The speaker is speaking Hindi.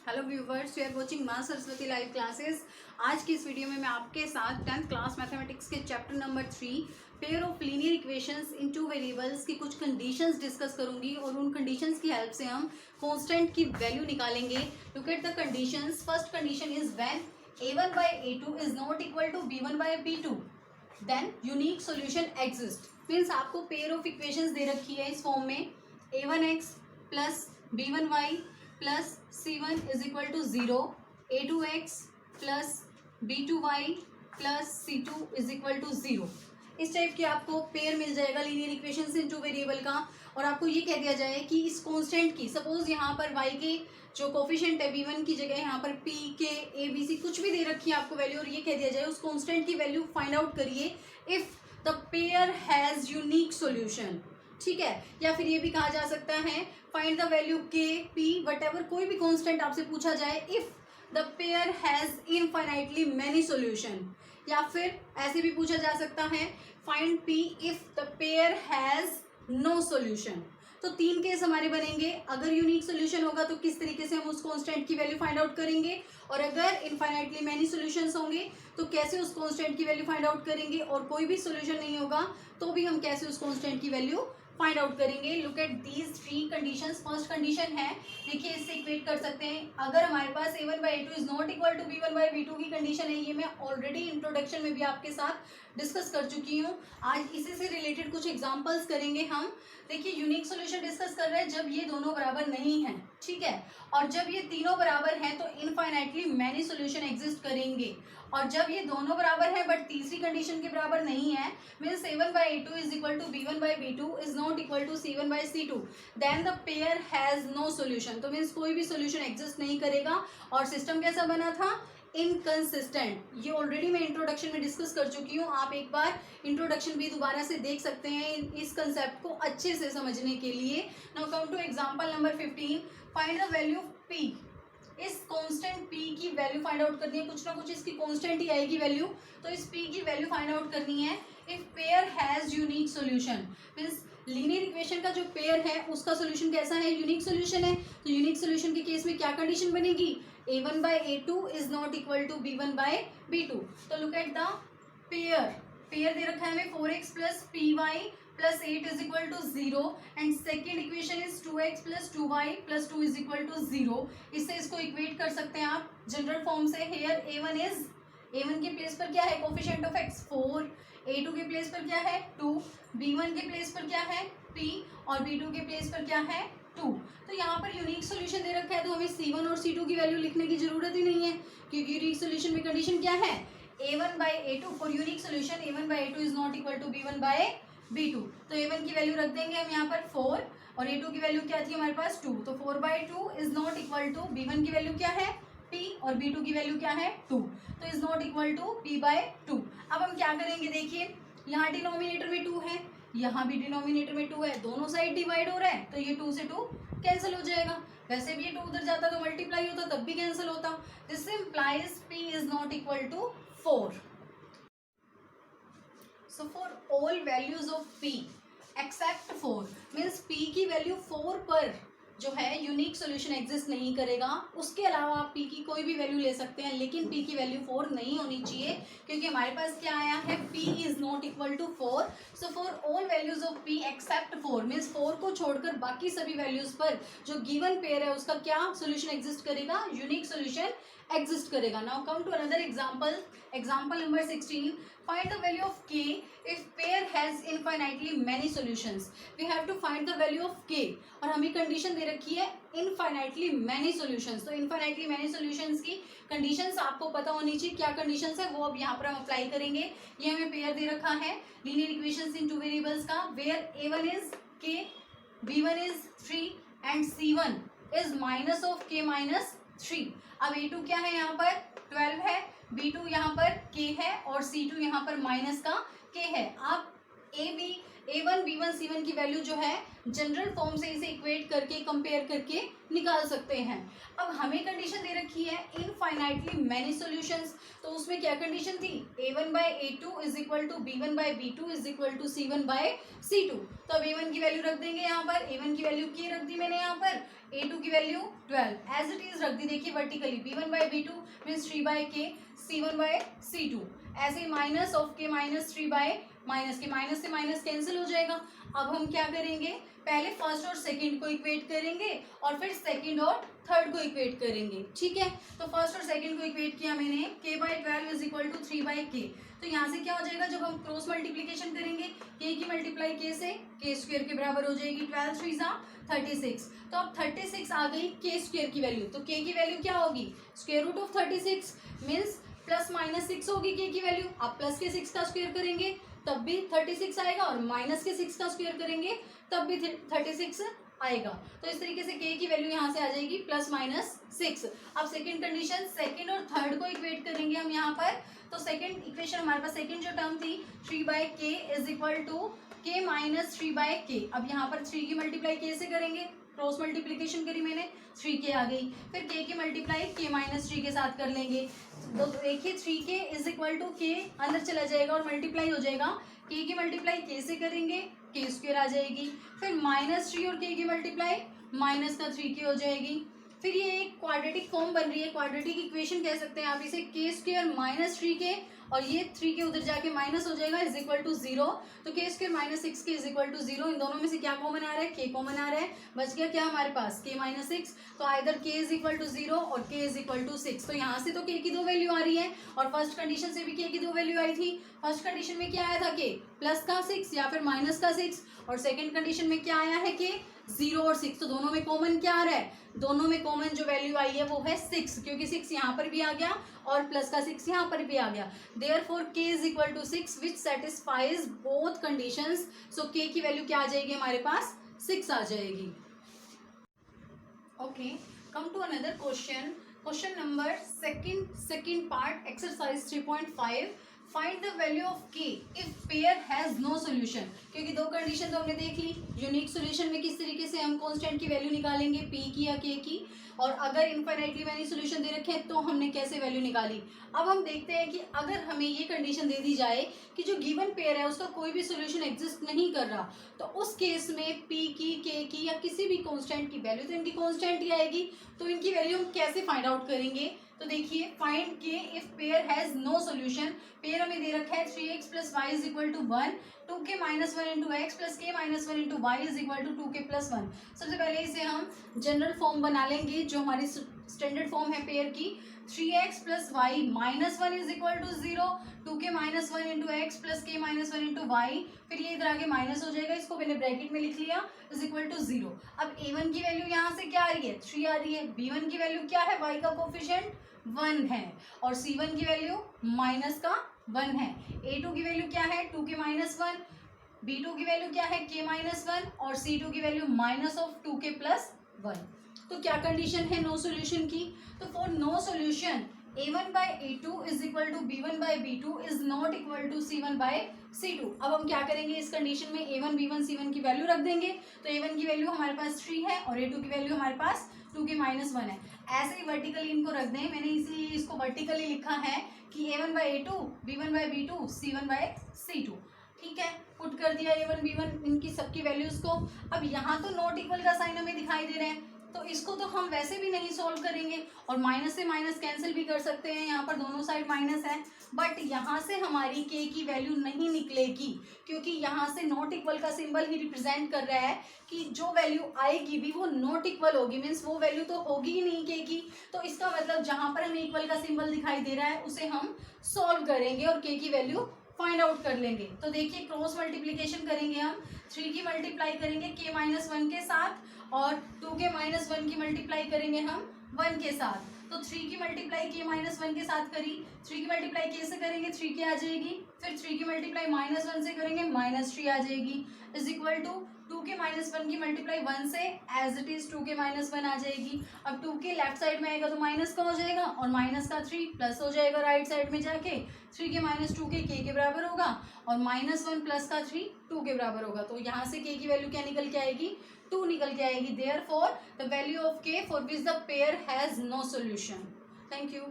Hello viewers, you are watching Maa Saraswati live classes. आज की इस वीडियो में मैं आपके साथ 10th क्लास मैथमेटिक्स के chapter number 3 pair of linear equations in two variables की कुछ कंडीशंस डिस्कस करूंगी और उन कंडीशंस की हेल्प से हम कांस्टेंट की वैल्यू निकालेंगे। Look at the conditions. First condition is when a1 by a2 is not equal to b1 by b2 then unique solution exist. Means आपको पेयर ऑफ इक्वेशंस दे रखी है इस फॉर्म में a1x plus b1y plus c1 is equal to 0, a2x plus b2y plus c2 is equal to 0। इस टाइप की आपको पेयर मिल जाएगा linear equations in two variable का। और आपको ये कह दिया जाए कि इस कांस्टेंट की, सपोज यहाँ पर y के जो कोफिशिएंट है b1 की जगह यहाँ पर p के a b c कुछ भी दे रखी है आपको वैल्यू, और ये कह दिया जाए उस कांस्टेंट की वैल्यू फाइंड आउट करिए if the pair has unique solution. ठीक है, या फिर ये भी कहा जा सकता है find the value K P what कोई भी कांस्टेंट आपसे पूछा जाए if the pair has infinitely many solution. या फिर ऐसे भी पूछा जा सकता है find P if the pair has no solution. तो तीन केस हमारे बनेंगे। अगर यूनिक सॉल्यूशन होगा तो किस तरीके से हम उस कांस्टेंट की वैल्यू फाइंड आउट करेंगे, और अगर इनफाइनाइटली मैनी सॉल्यूशंस होंगे तो कैसे उस कांस्टेंट की वैल्यू फाइंड आउट करेंगे, और कोई भी सॉल्यूशन नहीं होगा तो भी हम कैसे उस कांस्टेंट की वैल्यू फाइंड आउट करेंगे। Look at these three conditions. First condition है, देखिए इससे इक्वेट कर सकते हैं, अगर हमारे पास a1 by a2 is not equal to b1 by b2 की कंडीशन है। ये मैं ऑलरेडी इंट्रोडक्शन में भी आपके साथ डिस्कस कर चुकी हूँ। आज इसी से रिलेटेड कुछ एग्जांपल्स करेंगे हम। देखिए यूनिक सॉल्यूशन डिस्कस कर रहे हैं जब ये दोनों बराबर नहीं है, ठीक है, और जब ये तीनों बराबर हैं तो इनफाइनाइटली मैनी सॉल्यूशन एग्जिस्ट करेंगे। और जब ये दोनों बराबर है बट तीसरी कंडीशन के बराबर नहीं है, means a1 by a2 is equal to b1 by b2 is not equal to c1 by c2, then the pair has no solution. तो मीन्स कोई भी सॉल्यूशन एग्जिस्ट नहीं करेगा। और सिस्टम कैसा बना था? इनकंसिस्टेंट। ये ऑलरेडी मैं इंट्रोडक्शन में डिस्कस कर चुकी हूँ, आप एक बार इंट्रोडक्शन भी दोबारा से देख सकते हैं इस कंसेप्ट को अच्छे से समझने के लिए। Now come two example number 15। Find the value of p। इस कांस्टेंट p की वैल्यू फाइंड आउट करनी है, कुछ ना कुछ इसकी कांस्टेंट ही आएगी वैल्यू, तो इस p की वैल्यू फाइंड आउट करनी है if pair has unique solution. Means linear equation का जो पेयर है उसका सॉल्यूशन कैसा है? यूनिक सॉल्यूशन है। तो यूनिक सॉल्यूशन के केस में क्या कंडीशन बनेगी? a1 by a2 is not equal to b1 by b2। तो लुक एट द पेयर दे रखा है हमें 4x plus py plus 8 is equal to 0 and second equation is 2x plus 2y plus 2 is equal to 0। इससे इसको इक्वेट कर सकते हैं आप जनरल फॉर्म से। हेयर a1 के प्लेस पर क्या है? कोफिशिएंट ऑफ x 4, a2 के प्लेस पर क्या है? 2, b1 के प्लेस पर क्या है? p, और b2 के प्लेस पर क्या है? 2। तो यहाँ पर यूनिक सोल्यूशन दे रखा है तो हमें c1 और c2 की वैल्यू लिखने की जरूरत ही नहीं है, क्योंकि यूनिक सोल्यूशन में कंडीशन क्या है? a1 by a2 for unique solution a1 by a2 is not equal to b1 by b2। तो a1 की वैल्यू रख देंगे हम यहाँ पर 4, और a2 की वैल्यू क्या थी हमारे पास? 2। तो 4 by 2 is not equal to b1 की वैल्यू क्या है? p, और b2 की वैल्यू क्या है? 2। तो is not equal to p by 2। अब हम क्या करेंगे? देखिए यहाँ डिनोमिनेटर में 2 है, यहाँ भी डिनोमिनेटर में 2 है, दोनों साइड डिवाइड हो रहा है तो ये 2 से 2 कैंसिल हो जाएगा। वैसे भी ये 2 उधर जाता तो मल्टीप्लाई होता तब भी कैंसिल होता। This implies p is not equal to 4। So for all values of p except 4 means p की वैल्यू 4 पर जो है यूनिक सॉल्यूशन एग्जिस्ट नहीं करेगा। उसके अलावा आप p की कोई भी वैल्यू ले सकते हैं, लेकिन p की वैल्यू 4 नहीं होनी चाहिए, क्योंकि हमारे पास क्या आया है? p is not equal to 4। So for all values of p except 4 means 4 को छोड़कर बाकी सभी वैल्यूज पर जो गिवन पेयर है उसका क्या सॉल्यूशन एग्जिस्ट करेगा? यूनिक सॉल्यूशन एग्जिस्ट करेगा। Now come to another example, example number 16। Find the value of k if pair has infinitely many solutions. We have to find the value of k, और हमें कंडीशन दे रखी है इनफाइनाइटली मैनी सॉल्यूशंस। तो इनफाइनाइटली मैनी सॉल्यूशंस की कंडीशंस आपको पता होनी चाहिए। क्या कंडीशंस है वो अब यहाँ पर हम अप्लाई करेंगे। ये हमें पेयर दे रखा है linear equations in two variables का, where a1 is k, b1 is 3 and c1 is minus of k minus 3। अब a2 क्या है? यहाँ पर 12 है, b2 यहाँ पर k है, और c2 यहाँ पर माइनस का k है। आप a b A1 B1 C1 की वैल्यू जो है जनरल फॉर्म से इसे इक्वेट करके कंपेयर करके निकाल सकते हैं। अब हमें कंडीशन दे रखी है इनफाइनाइटली मैनी सॉल्यूशंस, तो उसमें क्या कंडीशन थी, A1/A2 is equal to B1/B2 is equal to C1/C2। तो अब A1 की वैल्यू रख देंगे यहाँ पर, A1 की वैल्यू की रख दी मैंने यहाँ पर, A2 की वैल्यू 12 एज इट इज रख दी। देखिए vertically B1/B2 means 3/K, C1/C2, ऐसे माइनस ऑफ K माइनस 3/, के माइनस से माइनस कैंसिल हो जाएगा। अब हम क्या करेंगे, पहले फर्स्ट और सेकंड को इक्वेट करेंगे और फिर सेकंड और थर्ड को इक्वेट करेंगे, ठीक है। तो फर्स्ट और सेकंड को इक्वेट किया मैंने, K/12 is equal to 3/K। तो यहाँ से क्या हो जाएगा, जब हम क्रॉस मल्टीप्लीकेशन करेंगे K की मल्टीप्लाई K से K स्क्वायर के बराबर हो जाएगी, 12 3 36। तो अब 36 आ गई K स्क्वायर की वैल्यू, तो K की वैल्यू क्या होगी, square root of 36 means plus minus 6 होगी K की वैल्यू। आप प्लस के 6 का स्क्वायर करेंगे तब भी 36 आएगा और माइनस के 6 का स्क्वायर करेंगे तब भी 36 आएगा। तो इस तरीके से K की वैल्यू यहाँ से आ जाएगी प्लस माइनस 6। अब सेकंड कंडीशन, सेकंड और थर्ड को इक्वेट करेंगे हम यहाँ पर। तो सेकंड इक्वेशन हमारे पास, सेकंड जो टर्म थी 3/K is equal to K minus 3/K। अब यहाँ पर 3 की मल्टीप्लाई K से करेंगे, क्रॉस मल्टीप्लीकेशन करी मैंने, 3K आ गई। फिर K की मल्टीप्लाई K माइनस 3 के साथ कर लेंगे। तो देखिए 3K is equal to K अंदर चला जाएगा और मल्टीप्लाई हो जाएगा, K की मल्टीप्लाई K से करेंगे K स्क्वायर आ जाएगी। फिर -3 और K की मल्टीप्लाई माइनस का 3K हो जाएगी। फिर ये एक क्वाड्रेटिक फॉर्म बन रही है, क्वाड्रेटिक इक्वेशन कह सकते हैं आप इसे, K स्क्वायर माइनस 3K और ये 3K उधर जाके माइनस हो जाएगा इज इक्वल टू 0। तो K square minus 6K is equal to 0। इन दोनों में से क्या कॉमन आ रहा है, K कॉमन आ रहा है, बच गया क्या हमारे पास, K माइनस 6। तो either K is equal to 0 और K इज इक्वल टू 6। तो यहाँ से तो K की दो वैल्यू आ रही है और फर्स्ट कंडीशन से भी K की दो वैल्यू आई थी। फर्स्ट कंडीशन में क्या आया था, K प्लस का 6 या फिर माइनस का 6, और सेकेंड कंडीशन में क्या आया है, K 0 और 6। तो दोनों में कॉमन क्या आ रहा है, दोनों में कॉमन जो वैल्यू आई है वो है 6, क्योंकि 6 यहाँ पर भी आ गया और प्लस का 6 यहाँ पर भी आ गया। Therefore K is equal to 6 which satisfies both conditions. So K की वैल्यू क्या आ जाएगी हमारे पास, 6 आ जाएगी। Okay, come to another question, question number second part exercise 3.5। Find the value of K if pair has no solution. क्योंकि दो कंडीशन तो हमने देख ली, यूनिक सोल्यूशन में किस तरीके से हम कांस्टेंट की वैल्यू निकालेंगे P की या K की, और अगर इनफाइनाइटली मैनी सोल्यूशन दे रखे हैं तो हमने कैसे वैल्यू निकाली। अब हम देखते हैं कि अगर हमें ये कंडीशन दे दी जाए कि जो गिवन पेयर है उसका कोई भी सोल्यूशन एग्जिस्ट नहीं कर रहा, तो उस केस में P की, K की या किसी भी कांस्टेंट की वैल्यू तो इनकी कांस्टेंट ही आएगी। तो इनकी वैल्यू हम कैसे फाइंड आउट करेंगे, तो देखिए find K if pair has no solution. Pair हमें दे रखा है 3x plus y is equal to 1, 2k minus 1 into x plus के minus 1 into y is equal to 2k plus 1। सबसे पहले इसे हम जनरल फॉर्म बना लेंगे, जो हमारी स्टैंडर्ड फॉर्म है पेयर की, 3x plus Y minus 1 is equal to 0, 2k minus 1 into x plus के माइनस 1 इंटू वाई, फिर ये इधर आगे माइनस हो जाएगा, इसको मैंने ब्रैकेट में लिख लिया, इज इक्वल टू 0। अब a1 की वैल्यू यहाँ से क्या आ रही है, 3 आ रही है, b1 की वैल्यू क्या है, y का कोफिशिएंट 1 है, और c1 की वैल्यू माइनस का 1 है, a2 की वैल्यू क्या है 2k माइनस 1, b2 की वैल्यू क्या है k माइनस 1 और c2 की value minus of 2k plus 1। तो क्या कंडीशन है नो सोल्यूशन की, तो for no solution a1/a2 is equal to b1/b2 is not equal to c1/c2। अब हम क्या करेंगे, इस कंडीशन में a1 b1 c1 की वैल्यू रख देंगे। तो a1 की वैल्यू हमारे पास 3 है और a2 की वैल्यू हमारे पास 2k माइनस 1 है। ऐसे ही वर्टिकली इनको रख दें, मैंने इसलिए इसको वर्टिकली लिखा है कि a1/a2 b1/b2 c1/c2। ठीक है, पुट कर दिया a1 b1 इनकी सबकी वैल्यूज को। अब यहाँ तो नॉट इक्वल का साइन हमें दिखाई दे रहे हैं, तो इसको तो हम वैसे भी नहीं सॉल्व करेंगे और माइनस से माइनस कैंसिल भी कर सकते हैं, यहाँ पर दोनों साइड माइनस है, बट यहाँ से हमारी K की वैल्यू नहीं निकलेगी, क्योंकि यहाँ से नॉट इक्वल का सिंबल ही रिप्रेजेंट कर रहा है कि जो वैल्यू आएगी भी वो नॉट इक्वल होगी, मीन्स वो वैल्यू तो होगी ही नहीं K की। तो इसका मतलब जहाँ पर हमें इक्वल का सिंबल दिखाई दे रहा है उसे हम सॉल्व करेंगे और K की वैल्यू फाइंड आउट कर लेंगे। तो देखिए क्रॉस मल्टीप्लीकेशन करेंगे हम, 3 की मल्टीप्लाई करेंगे k माइनस 1 के साथ और 2k माइनस 1 की मल्टीप्लाई करेंगे हम 1 के साथ। तो 3 की मल्टीप्लाई k माइनस 1 के साथ करी, 3 की मल्टीप्लाई k से करेंगे 3k आ जाएगी, फिर 3 की मल्टीप्लाई -1 से करेंगे -3 आ जाएगी, इज इक्वल टू 2 के -1 की मल्टीप्लाई 1 से एज इट इज 2 के -1 आ जाएगी। अब 2 के लेफ्ट साइड में आएगा तो माइनस का हो जाएगा और माइनस का 3 प्लस हो जाएगा राइट साइड में जाके, 3 के -2 के बराबर होगा और -1 प्लस का 3 2 के बराबर होगा। तो यहाँ से k की वैल्यू क्या निकल के आएगी, 2 निकल के आएगी। Therefore the value of k for which the pair has no solution. Thank you.